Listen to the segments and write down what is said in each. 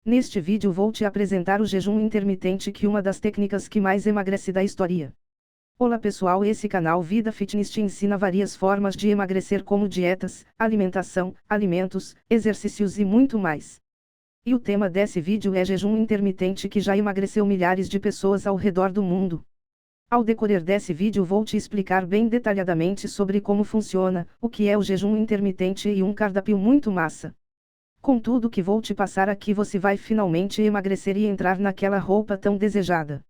Neste vídeo vou te apresentar o jejum intermitente, que é uma das técnicas que mais emagrece da história. Olá pessoal, esse canal Vida Fitness te ensina várias formas de emagrecer, como dietas, alimentação, alimentos, exercícios e muito mais. E o tema desse vídeo é jejum intermitente, que já emagreceu milhares de pessoas ao redor do mundo. Ao decorrer desse vídeo vou te explicar bem detalhadamente sobre como funciona, o que é o jejum intermitente e um cardápio muito massa. Com tudo que vou te passar aqui você vai finalmente emagrecer e entrar naquela roupa tão desejada.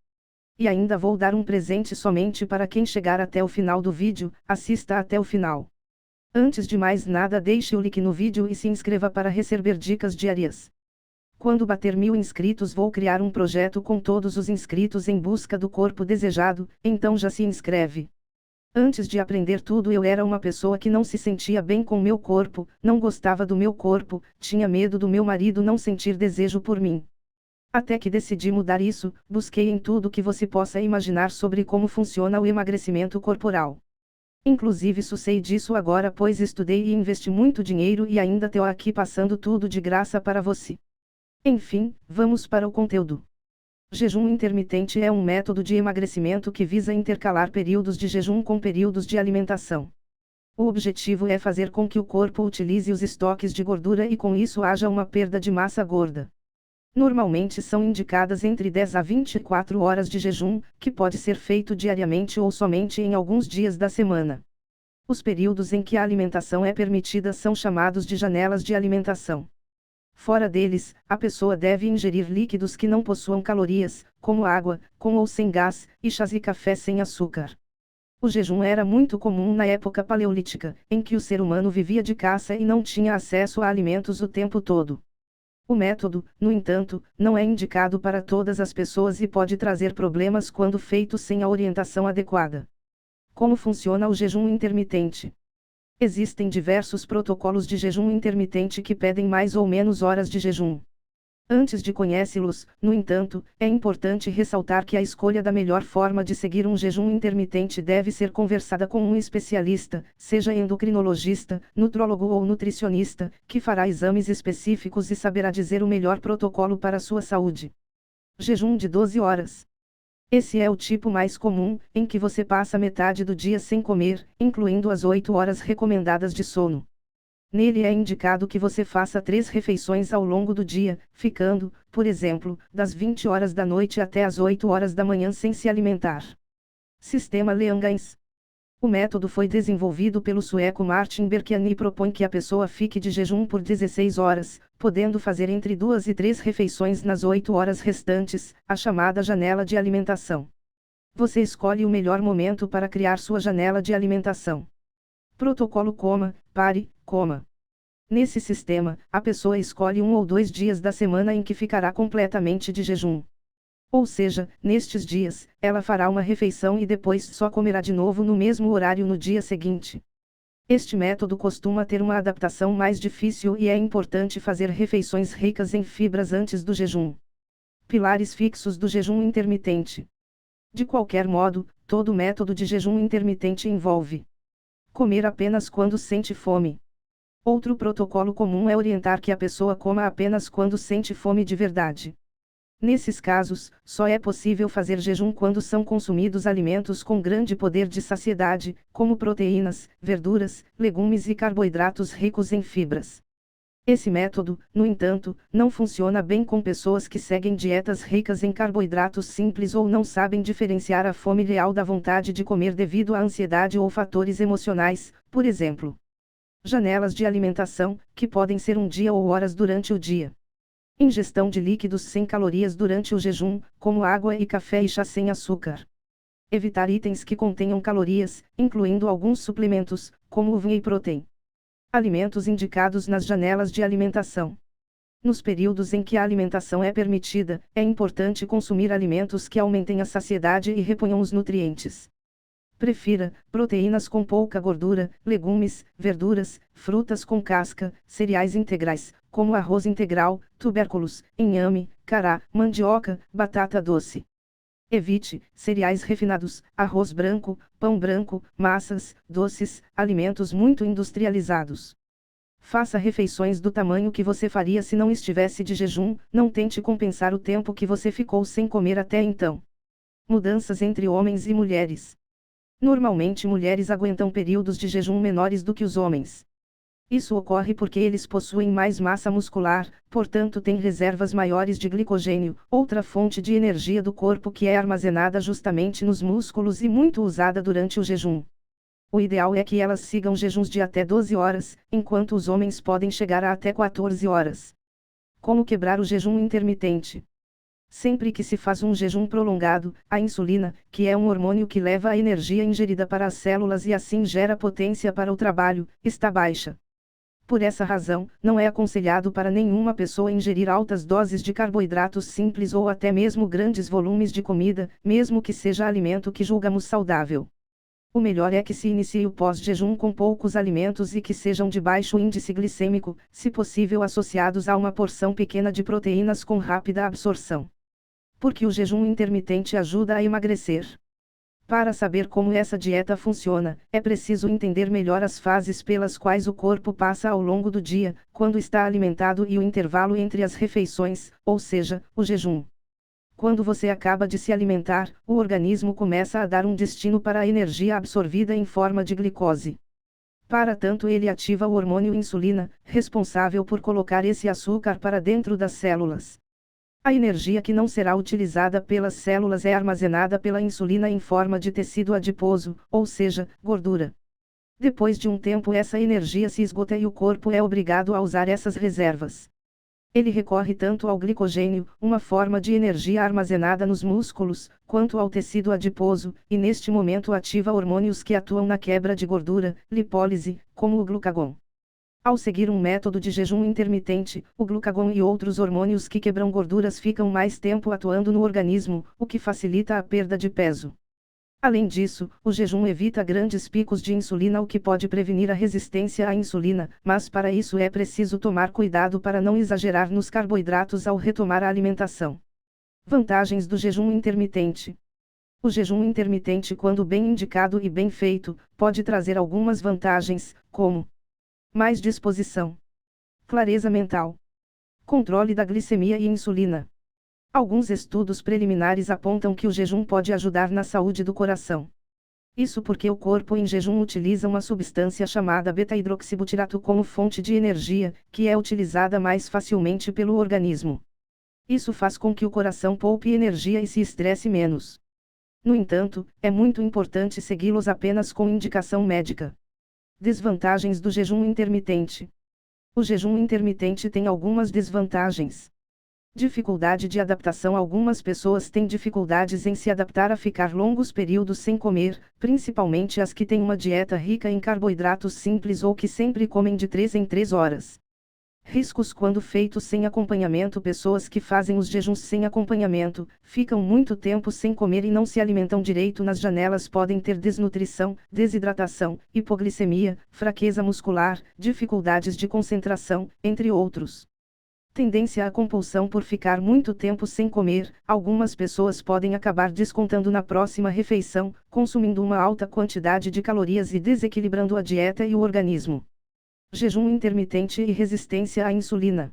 E ainda vou dar um presente somente para quem chegar até o final do vídeo. Assista até o final. Antes de mais nada, deixe o like no vídeo e se inscreva para receber dicas diárias. Quando bater 1000 inscritos vou criar um projeto com todos os inscritos em busca do corpo desejado, então já se inscreve. Antes de aprender tudo eu era uma pessoa que não se sentia bem com meu corpo, não gostava do meu corpo, tinha medo do meu marido não sentir desejo por mim. Até que decidi mudar isso, busquei em tudo que você possa imaginar sobre como funciona o emagrecimento corporal. Inclusive sei disso agora, pois estudei e investi muito dinheiro e ainda tô aqui passando tudo de graça para você. Enfim, vamos para o conteúdo. Jejum intermitente é um método de emagrecimento que visa intercalar períodos de jejum com períodos de alimentação. O objetivo é fazer com que o corpo utilize os estoques de gordura e com isso haja uma perda de massa gorda. Normalmente são indicadas entre 10 a 24 horas de jejum, que pode ser feito diariamente ou somente em alguns dias da semana. Os períodos em que a alimentação é permitida são chamados de janelas de alimentação. Fora deles, a pessoa deve ingerir líquidos que não possuam calorias, como água, com ou sem gás, e chás e café sem açúcar. O jejum era muito comum na época paleolítica, em que o ser humano vivia de caça e não tinha acesso a alimentos o tempo todo. O método, no entanto, não é indicado para todas as pessoas e pode trazer problemas quando feito sem a orientação adequada. Como funciona o jejum intermitente? Existem diversos protocolos de jejum intermitente que pedem mais ou menos horas de jejum. Antes de conhecê-los, no entanto, é importante ressaltar que a escolha da melhor forma de seguir um jejum intermitente deve ser conversada com um especialista, seja endocrinologista, nutrólogo ou nutricionista, que fará exames específicos e saberá dizer o melhor protocolo para a sua saúde. Jejum de 12 horas. Esse é o tipo mais comum, em que você passa metade do dia sem comer, incluindo as 8 horas recomendadas de sono. Nele é indicado que você faça 3 refeições ao longo do dia, ficando, por exemplo, das 20 horas da noite até as 8 horas da manhã sem se alimentar. Sistema Leangains. O método foi desenvolvido pelo sueco Martin Berkman e propõe que a pessoa fique de jejum por 16 horas, podendo fazer entre 2 e 3 refeições nas 8 horas restantes, a chamada janela de alimentação. Você escolhe o melhor momento para criar sua janela de alimentação. Protocolo Coma, Pare, Coma. Nesse sistema, a pessoa escolhe 1 ou 2 dias da semana em que ficará completamente de jejum. Ou seja, nestes dias, ela fará uma refeição e depois só comerá de novo no mesmo horário no dia seguinte. Este método costuma ter uma adaptação mais difícil e é importante fazer refeições ricas em fibras antes do jejum. Pilares fixos do jejum intermitente. De qualquer modo, todo método de jejum intermitente envolve comer apenas quando sente fome. Outro protocolo comum é orientar que a pessoa coma apenas quando sente fome de verdade. Nesses casos, só é possível fazer jejum quando são consumidos alimentos com grande poder de saciedade, como proteínas, verduras, legumes e carboidratos ricos em fibras. Esse método, no entanto, não funciona bem com pessoas que seguem dietas ricas em carboidratos simples ou não sabem diferenciar a fome real da vontade de comer devido à ansiedade ou fatores emocionais, por exemplo. Janelas de alimentação, que podem ser um dia ou horas durante o dia. Ingestão de líquidos sem calorias durante o jejum, como água e café e chá sem açúcar. Evitar itens que contenham calorias, incluindo alguns suplementos, como o whey protein. Alimentos indicados nas janelas de alimentação. Nos períodos em que a alimentação é permitida, é importante consumir alimentos que aumentem a saciedade e reponham os nutrientes. Prefira proteínas com pouca gordura, legumes, verduras, frutas com casca, cereais integrais, como arroz integral, tubérculos, inhame, cará, mandioca, batata doce. Evite cereais refinados, arroz branco, pão branco, massas, doces, alimentos muito industrializados. Faça refeições do tamanho que você faria se não estivesse de jejum, não tente compensar o tempo que você ficou sem comer até então. Mudanças entre homens e mulheres. Normalmente mulheres aguentam períodos de jejum menores do que os homens. Isso ocorre porque eles possuem mais massa muscular, portanto têm reservas maiores de glicogênio, outra fonte de energia do corpo que é armazenada justamente nos músculos e muito usada durante o jejum. O ideal é que elas sigam jejuns de até 12 horas, enquanto os homens podem chegar a até 14 horas. Como quebrar o jejum intermitente? Sempre que se faz um jejum prolongado, a insulina, que é um hormônio que leva a energia ingerida para as células e assim gera potência para o trabalho, está baixa. Por essa razão, não é aconselhado para nenhuma pessoa ingerir altas doses de carboidratos simples ou até mesmo grandes volumes de comida, mesmo que seja alimento que julgamos saudável. O melhor é que se inicie o pós-jejum com poucos alimentos e que sejam de baixo índice glicêmico, se possível associados a uma porção pequena de proteínas com rápida absorção. Porque o jejum intermitente ajuda a emagrecer. Para saber como essa dieta funciona, é preciso entender melhor as fases pelas quais o corpo passa ao longo do dia, quando está alimentado e o intervalo entre as refeições, ou seja, o jejum. Quando você acaba de se alimentar, o organismo começa a dar um destino para a energia absorvida em forma de glicose. Para tanto, ele ativa o hormônio insulina, responsável por colocar esse açúcar para dentro das células. A energia que não será utilizada pelas células é armazenada pela insulina em forma de tecido adiposo, ou seja, gordura. Depois de um tempo, essa energia se esgota e o corpo é obrigado a usar essas reservas. Ele recorre tanto ao glicogênio, uma forma de energia armazenada nos músculos, quanto ao tecido adiposo, e neste momento ativa hormônios que atuam na quebra de gordura, lipólise, como o glucagon. Ao seguir um método de jejum intermitente, o glucagon e outros hormônios que quebram gorduras ficam mais tempo atuando no organismo, o que facilita a perda de peso. Além disso, o jejum evita grandes picos de insulina, o que pode prevenir a resistência à insulina, mas para isso é preciso tomar cuidado para não exagerar nos carboidratos ao retomar a alimentação. Vantagens do jejum intermitente. O jejum intermitente, quando bem indicado e bem feito, pode trazer algumas vantagens, como mais disposição, clareza mental, controle da glicemia e insulina. Alguns estudos preliminares apontam que o jejum pode ajudar na saúde do coração. Isso porque o corpo em jejum utiliza uma substância chamada beta-hidroxibutirato como fonte de energia, que é utilizada mais facilmente pelo organismo. Isso faz com que o coração poupe energia e se estresse menos. No entanto, é muito importante segui-los apenas com indicação médica. Desvantagens do jejum intermitente. O jejum intermitente tem algumas desvantagens. Dificuldade de adaptação. Algumas pessoas têm dificuldades em se adaptar a ficar longos períodos sem comer, principalmente as que têm uma dieta rica em carboidratos simples ou que sempre comem de 3 em 3 horas. Riscos quando feitos sem acompanhamento. Pessoas que fazem os jejuns sem acompanhamento, ficam muito tempo sem comer e não se alimentam direito nas janelas, podem ter desnutrição, desidratação, hipoglicemia, fraqueza muscular, dificuldades de concentração, entre outros. Tendência à compulsão. Por ficar muito tempo sem comer, algumas pessoas podem acabar descontando na próxima refeição, consumindo uma alta quantidade de calorias e desequilibrando a dieta e o organismo. Jejum intermitente e resistência à insulina.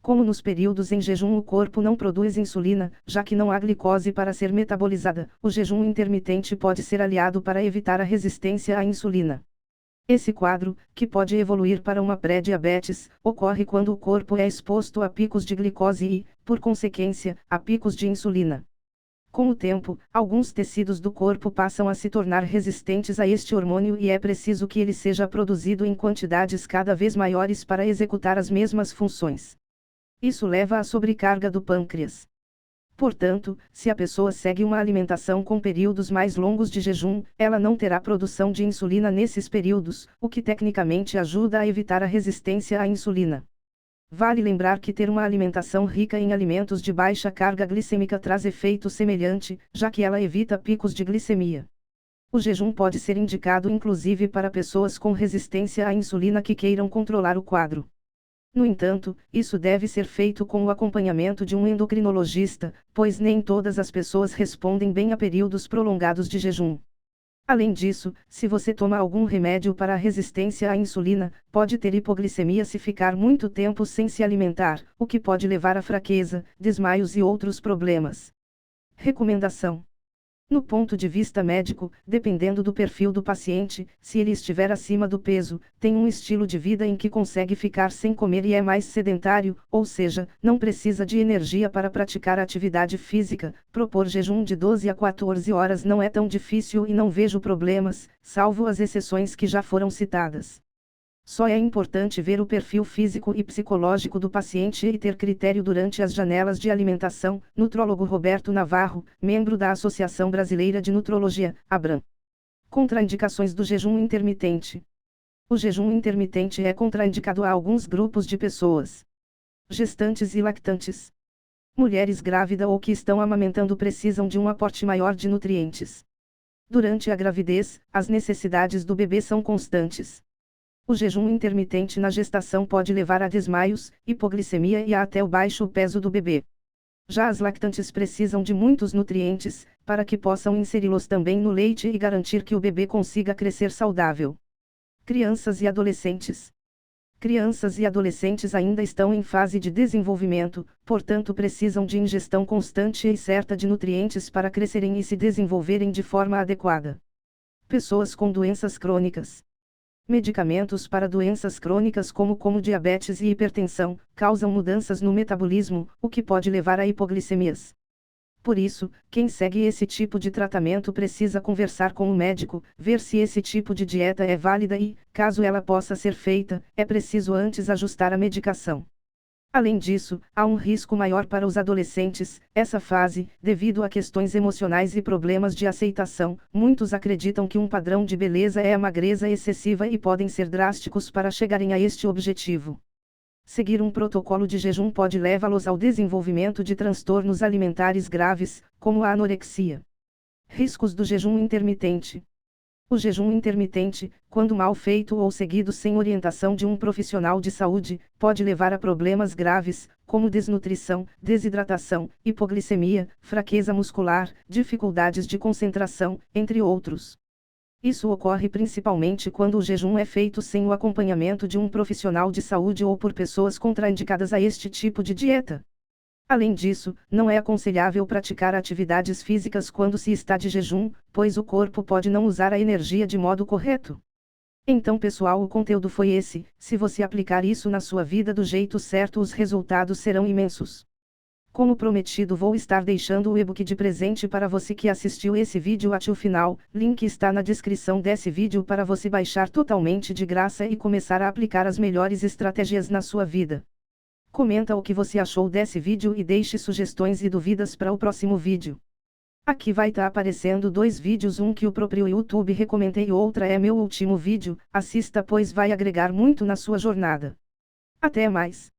Como nos períodos em jejum o corpo não produz insulina, já que não há glicose para ser metabolizada, o jejum intermitente pode ser aliado para evitar a resistência à insulina. Esse quadro, que pode evoluir para uma pré-diabetes, ocorre quando o corpo é exposto a picos de glicose e, por consequência, a picos de insulina. Com o tempo, alguns tecidos do corpo passam a se tornar resistentes a este hormônio e é preciso que ele seja produzido em quantidades cada vez maiores para executar as mesmas funções. Isso leva à sobrecarga do pâncreas. Portanto, se a pessoa segue uma alimentação com períodos mais longos de jejum, ela não terá produção de insulina nesses períodos, o que tecnicamente ajuda a evitar a resistência à insulina. Vale lembrar que ter uma alimentação rica em alimentos de baixa carga glicêmica traz efeito semelhante, já que ela evita picos de glicemia. O jejum pode ser indicado inclusive para pessoas com resistência à insulina que queiram controlar o quadro. No entanto, isso deve ser feito com o acompanhamento de um endocrinologista, pois nem todas as pessoas respondem bem a períodos prolongados de jejum. Além disso, se você toma algum remédio para a resistência à insulina, pode ter hipoglicemia se ficar muito tempo sem se alimentar, o que pode levar a fraqueza, desmaios e outros problemas. Recomendação: no ponto de vista médico, dependendo do perfil do paciente, se ele estiver acima do peso, tem um estilo de vida em que consegue ficar sem comer e é mais sedentário, ou seja, não precisa de energia para praticar atividade física, propor jejum de 12 a 14 horas não é tão difícil e não vejo problemas, salvo as exceções que já foram citadas. Só é importante ver o perfil físico e psicológico do paciente e ter critério durante as janelas de alimentação. Nutrólogo Roberto Navarro, membro da Associação Brasileira de Nutrologia, ABRAM. Contraindicações do jejum intermitente. O jejum intermitente é contraindicado a alguns grupos de pessoas: gestantes e lactantes. Mulheres grávidas ou que estão amamentando precisam de um aporte maior de nutrientes. Durante a gravidez, as necessidades do bebê são constantes. O jejum intermitente na gestação pode levar a desmaios, hipoglicemia e até o baixo peso do bebê. Já as lactantes precisam de muitos nutrientes, para que possam inseri-los também no leite e garantir que o bebê consiga crescer saudável. Crianças e adolescentes. Crianças e adolescentes ainda estão em fase de desenvolvimento, portanto precisam de ingestão constante e certa de nutrientes para crescerem e se desenvolverem de forma adequada. Pessoas com doenças crônicas. Medicamentos para doenças crônicas como diabetes e hipertensão, causam mudanças no metabolismo, o que pode levar a hipoglicemias. Por isso, quem segue esse tipo de tratamento precisa conversar com o médico, ver se esse tipo de dieta é válida e, caso ela possa ser feita, é preciso antes ajustar a medicação. Além disso, há um risco maior para os adolescentes. Essa fase, devido a questões emocionais e problemas de aceitação, muitos acreditam que um padrão de beleza é a magreza excessiva e podem ser drásticos para chegarem a este objetivo. Seguir um protocolo de jejum pode levá-los ao desenvolvimento de transtornos alimentares graves, como a anorexia. Riscos do jejum intermitente. O jejum intermitente, quando mal feito ou seguido sem orientação de um profissional de saúde, pode levar a problemas graves, como desnutrição, desidratação, hipoglicemia, fraqueza muscular, dificuldades de concentração, entre outros. Isso ocorre principalmente quando o jejum é feito sem o acompanhamento de um profissional de saúde ou por pessoas contraindicadas a este tipo de dieta. Além disso, não é aconselhável praticar atividades físicas quando se está de jejum, pois o corpo pode não usar a energia de modo correto. Então, pessoal, o conteúdo foi esse. Se você aplicar isso na sua vida do jeito certo, os resultados serão imensos. Como prometido, vou estar deixando o e-book de presente para você que assistiu esse vídeo até o final. Link está na descrição desse vídeo para você baixar totalmente de graça e começar a aplicar as melhores estratégias na sua vida. Comenta o que você achou desse vídeo e deixe sugestões e dúvidas para o próximo vídeo. Aqui vai estar aparecendo 2 vídeos, um que o próprio YouTube recomendei e outra é meu último vídeo. Assista, pois vai agregar muito na sua jornada. Até mais!